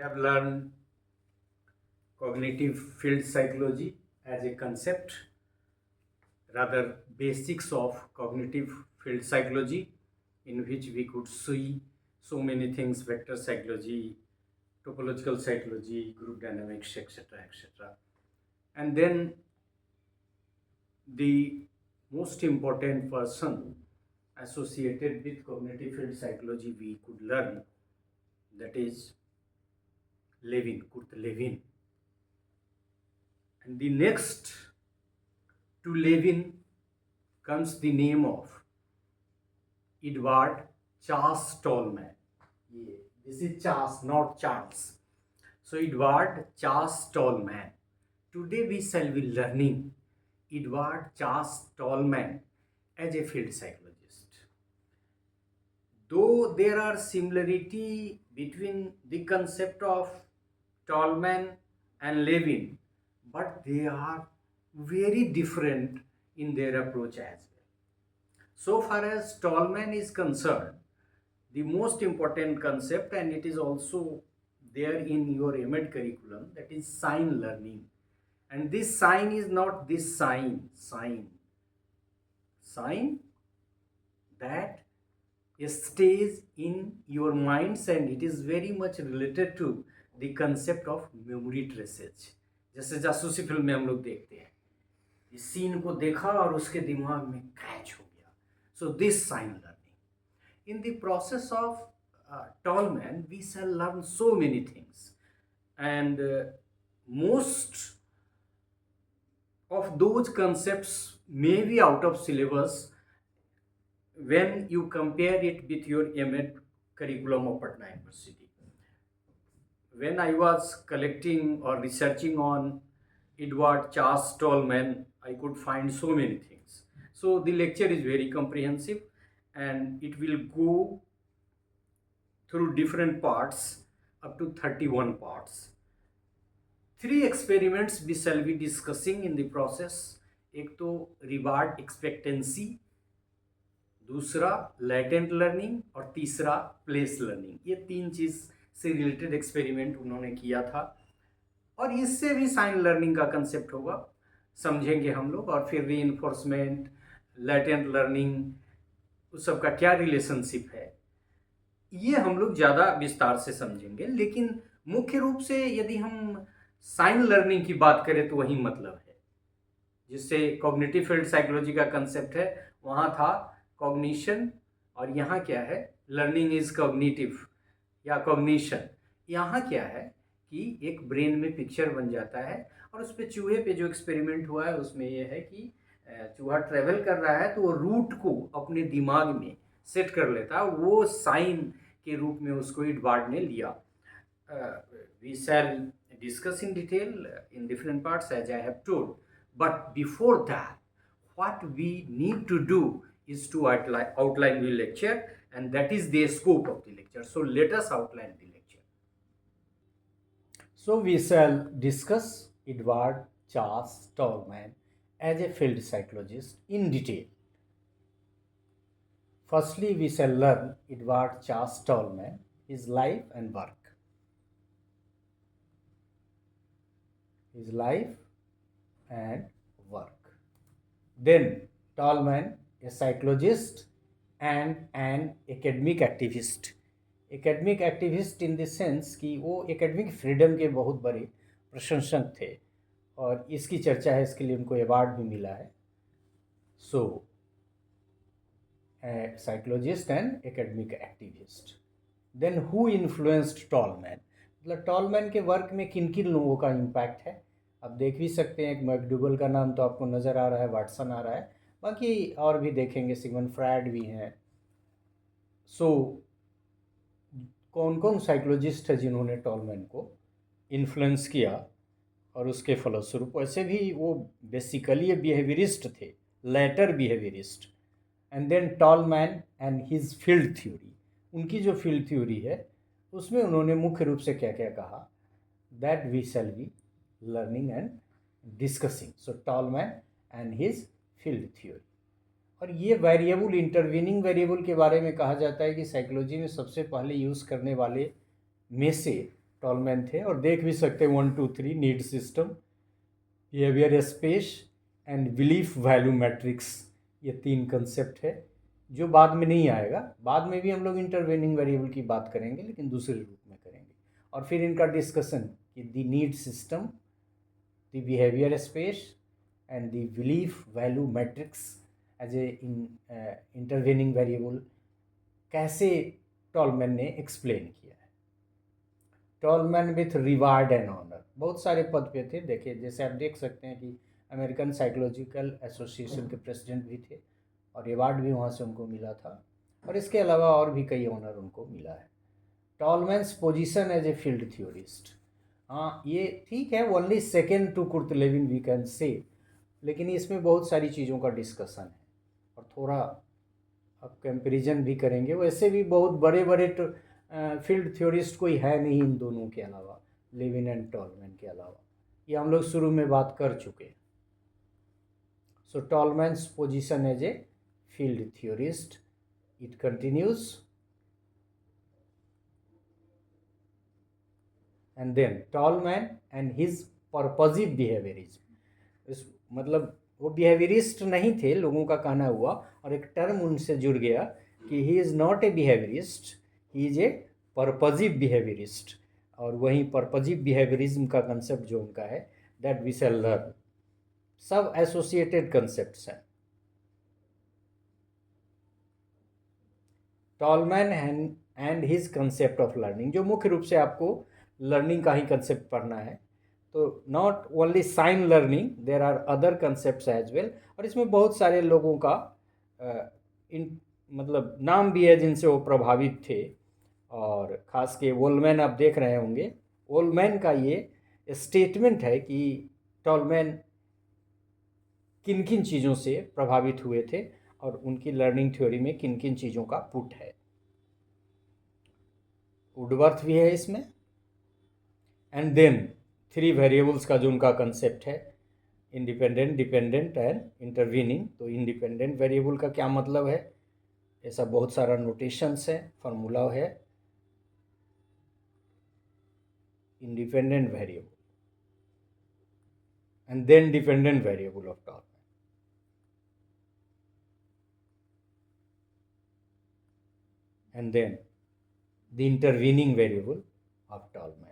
have learned cognitive field psychology as a concept, rather basics of cognitive field psychology, in which we could see so many things: vector psychology, topological psychology, group dynamics, etc., etc. And then the most important person associated with cognitive field psychology we could learn, that is Levin, Kurt Lewin. And the next to Levin comes the name of Edward Charles Tolman. Yeah, this is Charles, not Charles. So Edward Charles Tolman. Today we shall be learning Edward Charles Tolman as a field psychologist. Though there are similarity between the concept of Tolman and Levin, but they are very different in their approach as well. So far as Tolman is concerned, the most important concept, and it is also there in your MEd curriculum, that is sign learning. And this sign is not this sign that stays in your minds, and it is very much related to the concept of memory traces. जैसे जासूसी film में हम लोग देखते हैं, इस scene को देखा और उसके दिमाग में कैच हो गया. So this sign learning. In the process of Tolman, we shall learn so many things, and most of those concepts may be out of syllabus when you compare it with your MEd curriculum of Patna University. When I was collecting or researching on Edward Charles Tolman, I could find so many things. So the lecture is very comprehensive, and it will go through different parts, up to 31 parts. 3 experiments we shall be discussing in the process. एक तो reward expectancy, दूसरा latent learning, और तीसरा place learning. ये 3 चीज से related experiment उन्होंने किया था, और इससे भी साइन लर्निंग का कंसेप्ट होगा, समझेंगे हम लोग. और फिर रीइंफोर्समेंट, लेटेंट लर्निंग, उस सब का क्या रिलेशनशिप है, ये हम लोग ज़्यादा विस्तार से समझेंगे. लेकिन मुख्य रूप से यदि हम साइन लर्निंग की बात करें तो वही मतलब है जिससे कॉग्निटिव फील्ड साइकोलॉजी का कंसेप्ट है. वहाँ था कॉग्निशन, और यहाँ क्या है, लर्निंग इज कॉग्निटिव या कॉग्निशन. यहाँ क्या है कि एक ब्रेन में पिक्चर बन जाता है, और उस पर चूहे पे जो एक्सपेरिमेंट हुआ है उसमें ये है कि चूहा ट्रेवल कर रहा है तो वो रूट को अपने दिमाग में सेट कर लेता है, वो साइन के रूप में उसको एडवर्ड ने लिया. We shall discuss in detail in different parts as I have told. But before that, what we need to do is to outline the lecture, and that is the scope of the lecture. So let us outline the lecture. So we shall discuss Edward Charles Tolman as a field psychologist in detail. Firstly, we shall learn Edward Charles Tolman, his life and work. His life and work. Then Tolman, a psychologist and an academic activist. Academic activist in the sense कि वो academic freedom के बहुत बड़े प्रशंसक थे, और इसकी चर्चा है, इसके लिए उनको अवार्ड भी मिला है. So, a psychologist and academic activist. Then who influenced Tolman? मतलब टॉलमैन के वर्क में किन किन लोगों का इम्पैक्ट है, आप देख भी सकते हैं. एक मैकडूगल का नाम तो आपको नज़र आ रहा है, वाटसन आ रहा है, बाकी और भी देखेंगे, सिगमंड फ्रायड भी हैं. सो कौन कौन साइकोलॉजिस्ट है जिन्होंने टॉलमैन को इन्फ्लुएंस किया, और उसके फलस्वरूप वैसे भी वो बेसिकली बिहेवियरिस्ट थे, later behaviourist. And then Tolman and his field theory. उनकी जो फील्ड थ्योरी है उसमें उन्होंने मुख्य रूप से क्या क्या कहा, that we shall be learning and discussing. So Tolman and his field theory. और ये वेरिएबल, इंटरवीनिंग वेरिएबल के बारे में कहा जाता है कि साइकोलॉजी में सबसे पहले यूज़ करने वाले में से टॉलमैन थे, और देख भी सकते हैं 1 2 3 need system, behaviour space and belief value matrix, ये 3 कंसेप्ट है जो बाद में नहीं आएगा। बाद में भी हम लोग इंटरवेनिंग वेरिएबल की बात करेंगे, लेकिन दूसरे रूप में करेंगे। और फिर इनका डिस्कशन कि the need system, the behaviour space and the belief value matrix as a intervening variable कैसे टॉलमैन ने एक्सप्लेन किया है। Tolman with reward and honour, बहुत सारे पद पे थे। देखिए, जैसे आप देख सकते हैं कि अमेरिकन साइकोलॉजिकल एसोसिएशन के प्रेसिडेंट भी थे, और रिवार्ड भी वहाँ से उनको मिला था, और इसके अलावा और भी कई ऑनर उनको मिला है। Tolman's position as a field theorist, हाँ ये ठीक है, only second to Kurt Lewin we can say, लेकिन इसमें बहुत सारी चीज़ों का डिस्कशन है, और थोड़ा अब कंपेरिजन भी करेंगे। वैसे भी बहुत बड़े बड़े फील्ड थ्योरिस्ट कोई है नहीं इन दोनों के अलावा, लेविन एंड टॉलमैन के अलावा, ये हम लोग शुरू में बात कर चुके हैं। So Tolman's position as a field theorist, it continues, and then Tolman and his purposive behaviourism, मतलब वो बिहेवियरिस्ट नहीं थे, लोगों का कहना हुआ, और एक टर्म उनसे जुड़ गया कि he is not a behaviourist, he is a purposive behaviourist. और वहीं पर्पजिव बिहेवियरिज्म का कंसेप्ट जो उनका है, दैट वी शैल लर्न, सब एसोसिएटेड कंसेप्ट्स हैं। Tall man and his concept of learning, जो मुख्य रूप से आपको लर्निंग का ही कंसेप्ट पढ़ना है, तो not only sign learning, there are other concept as well. और इसमें बहुत सारे लोगों का मतलब नाम भी है जिनसे वो प्रभावित थे, और ख़ास के वोलमैन आप देख रहे होंगे। वोलमैन का ये स्टेटमेंट है कि टॉलमैन किन किन चीज़ों से प्रभावित हुए थे, और उनकी लर्निंग थ्योरी में किन किन चीज़ों का पुट है। वुडवर्थ भी है इसमें। एंड देन 3 वेरिएबल्स का जो उनका कंसेप्ट है, इंडिपेंडेंट, डिपेंडेंट एंड इंटरवीनिंग। तो इंडिपेंडेंट वेरिएबल का क्या मतलब है, ऐसा बहुत सारा नोटेशंस है, फार्मूला है। Independent variable and then dependent variable of Tolman, and then the intervening variable of Tolman.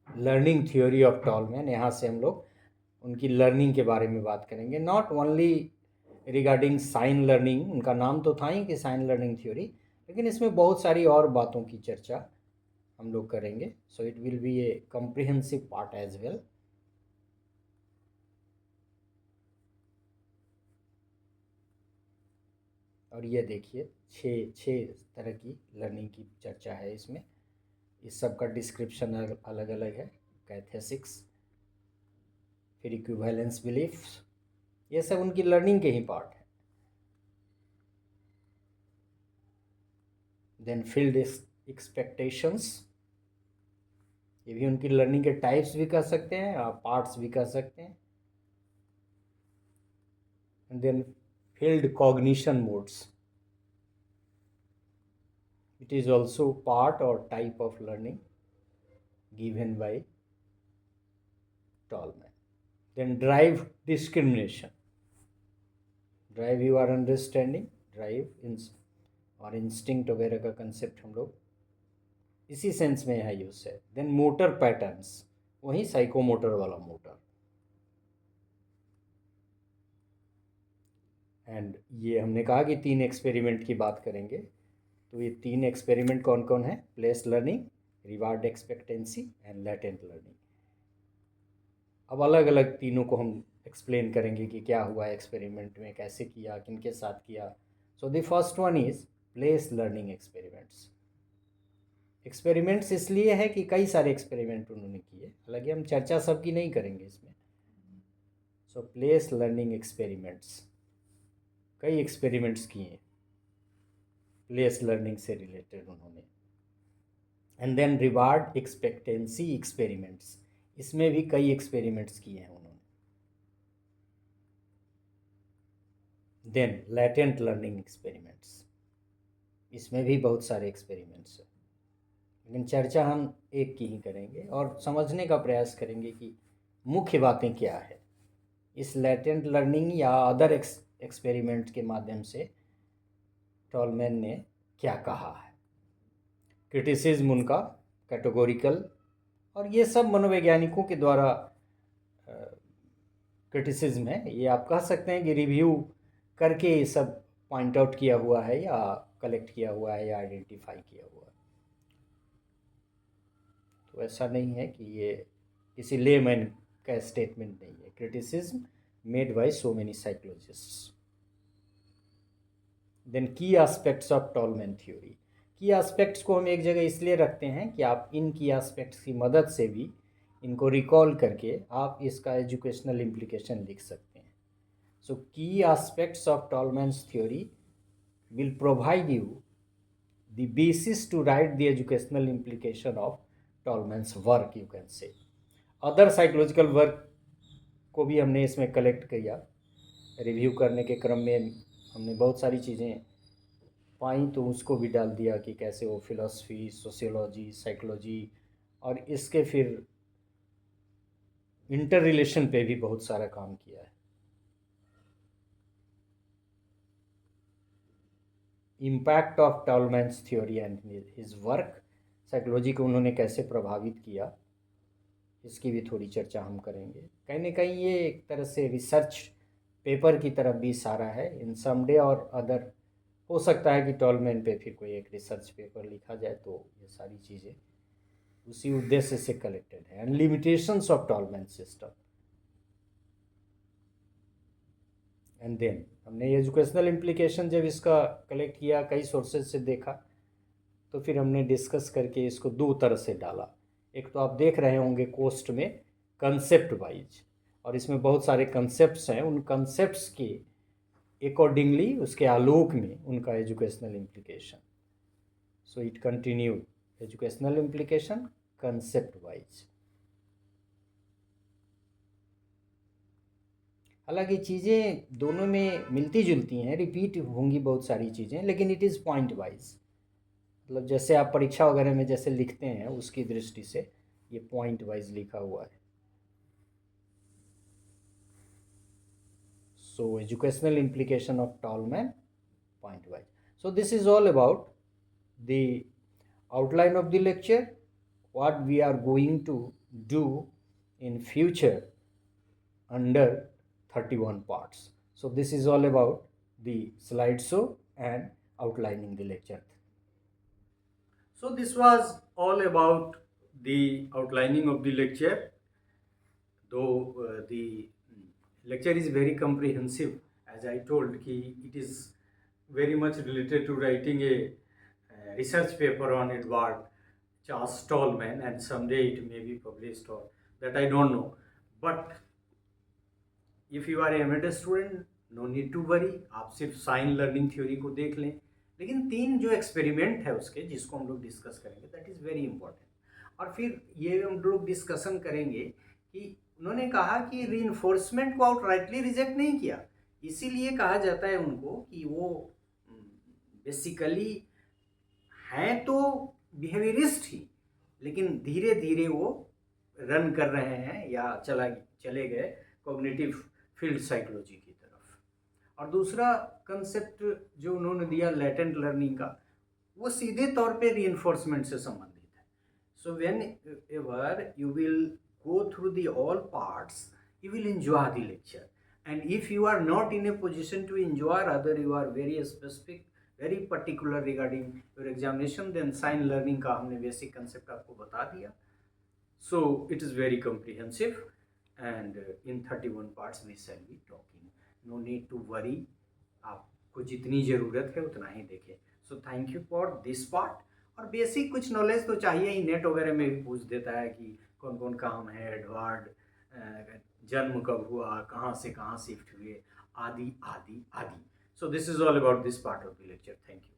Learning theory of Tolman, यहाँ से हम लोग उनकी लर्निंग के बारे में बात करेंगे, not only regarding sign learning, उनका नाम तो था ही कि साइन लर्निंग थ्योरी, लेकिन इसमें बहुत सारी और बातों की चर्चा हम लोग करेंगे। So it will be a comprehensive part as well. और ये देखिए, छः तरह की लर्निंग की चर्चा है इसमें, इस सब का डिस्क्रिप्शन अलग अलग है। कैथेसिक्स, फिर इक्विवेलेंस बिलीफ्स, ये सब उनकी लर्निंग के ही पार्ट है। देन फील्ड एक्सपेक्टेशंस, ये भी उनकी लर्निंग के टाइप्स भी कह सकते हैं, आप पार्ट्स भी कह सकते हैं। And then field cognition modes, it is also part or type of learning given by Tolman. Then drive discrimination, drive you are understanding, drive और instinct वगैरह का कंसेप्ट हम लोग इसी सेंस में यहाँ यूज है। देन मोटर पैटर्न्स, वही साइकोमोटर वाला मोटर। एंड ये हमने कहा कि 3 एक्सपेरिमेंट की बात करेंगे, तो ये 3 एक्सपेरिमेंट कौन कौन है, place learning, reward expectancy and latent learning. अब अलग अलग तीनों को हम एक्सप्लेन करेंगे कि क्या हुआ एक्सपेरिमेंट में, कैसे किया, किन के साथ किया। So the first one is place learning experiments. Experiments इसलिए है कि कई सारे एक्सपेरिमेंट उन्होंने किए, हालांकि हम चर्चा सबकी नहीं करेंगे इसमें। सो प्लेस लर्निंग एक्सपेरिमेंट्स, कई एक्सपेरिमेंट्स किए प्लेस लर्निंग से रिलेटेड उन्होंने। And then reward expectancy experiments, इसमें भी कई एक्सपेरिमेंट्स किए हैं उन्होंने। देन लैटेंट लर्निंग एक्सपेरिमेंट्स, इसमें भी बहुत सारे एक्सपेरिमेंट्स हैं, लेकिन चर्चा हम एक की ही करेंगे और समझने का प्रयास करेंगे कि मुख्य बातें क्या है इस लेटेंट लर्निंग या अदर एक्सपेरिमेंट के माध्यम से टॉलमैन ने क्या कहा है। क्रिटिसिज्म उनका कैटेगोरिकल, और ये सब मनोवैज्ञानिकों के द्वारा क्रिटिसिज्म है, ये आप कह सकते हैं कि रिव्यू करके ये सब पॉइंट आउट किया हुआ है या कलेक्ट किया हुआ है या आइडेंटिफाई किया हुआ है। तो ऐसा नहीं है कि ये किसी लेमैन का स्टेटमेंट नहीं है। Criticism made by so many psychologists. Then key aspects of Tolman theory. Key aspects को हम एक जगह इसलिए रखते हैं कि आप इन की एस्पेक्ट्स की मदद से भी इनको रिकॉल करके आप इसका एजुकेशनल इम्प्लीकेशन लिख सकते हैं। So key aspects of Tolman's theory will provide you the basis to write the educational implication of Tolman's work, you can say. Other psychological work को भी हमने इसमें कलेक्ट किया। रिव्यू करने के क्रम में हमने बहुत सारी चीज़ें पाई, तो उसको भी डाल दिया कि कैसे वो फिलॉसफी, सोशियोलॉजी, साइकोलॉजी और इसके फिर इंटर रिलेशन पे भी बहुत सारा काम किया है। Impact of Tolman's theory and his work, psychology को उन्होंने कैसे प्रभावित किया, इसकी भी थोड़ी चर्चा हम करेंगे। कहीं ना कहीं ये एक तरह से रिसर्च पेपर की तरफ भी इशारा है। इन समडे और अदर हो सकता है कि टॉलमैन पे फिर कोई एक रिसर्च पेपर लिखा जाए, तो ये सारी चीज़ें उसी उद्देश्य से कलेक्टेड है। And limitations of Tolman system. And then हमने एजुकेशनल इम्प्लीकेशन जब इसका कलेक्ट किया, कई सोर्सेज से देखा, तो फिर हमने डिस्कस करके इसको दो तरह से डाला। एक तो आप देख रहे होंगे कोस्ट में कंसेप्ट वाइज, और इसमें बहुत सारे कंसेप्ट्स हैं। उन कंसेप्ट्स के अकॉर्डिंगली, उसके आलोक में उनका educational implication. So it continue educational implication concept wise. हालांकि चीज़ें दोनों में मिलती जुलती हैं, रिपीट होंगी बहुत सारी चीज़ें, लेकिन इट इज़ पॉइंट वाइज। मतलब जैसे आप परीक्षा वगैरह में जैसे लिखते हैं, उसकी दृष्टि से ये पॉइंट वाइज लिखा हुआ है। So educational implication of Tolman point wise. So this is all about the outline of the lecture, what we are going to do in future under 31 parts. So this is all about the slideshow and outlining the lecture. So this was all about the outlining of the lecture. Though the lecture is very comprehensive, as I told ki it is very much related to writing a research paper on Edward Charles Stallman, and someday it may be published, or that I don't know. But if you are a MA student, no need to worry, आप सिर्फ sign learning theory को देख लें। लेकिन तीन जो experiment है उसके, जिसको हम लोग डिस्कस करेंगे, दैट इज़ वेरी इंपॉर्टेंट। और फिर ये हम लोग डिस्कशन करेंगे कि उन्होंने कहा कि रीइंफोर्समेंट को आउटराइटली रिजेक्ट नहीं किया, इसीलिए कहा जाता है उनको कि वो बेसिकली हैं तो बिहेवियरिस्ट ही, लेकिन धीरे धीरे वो रन कर रहे हैं या चले गए कॉग्निटिव फील्ड साइकोलॉजी की तरफ। और दूसरा कंसेप्ट जो उन्होंने दिया लेटेंट लर्निंग का, वो सीधे तौर पे रीइंफोर्समेंट से संबंधित है। So when ever you will go through the all parts, you will enjoy the lecture, and if you are not in a position to enjoy, rather you are very specific, very particular regarding your examination, then sign learning का हमने basic concept आपको बता दिया। So it is very comprehensive, and in 31 parts we shall be talking. No need to worry, आपको जितनी ज़रूरत है उतना ही देखें। So thank you for this part। और बेसिक कुछ नॉलेज तो चाहिए ही, नेट वगैरह में भी पूछ देता है कि कौन कौन काम है, एडवर्ड जन्म कब हुआ, कहाँ से कहाँ शिफ्ट हुए, आदि आदि आदि। सो this is all about this part of the lecture. Thank you.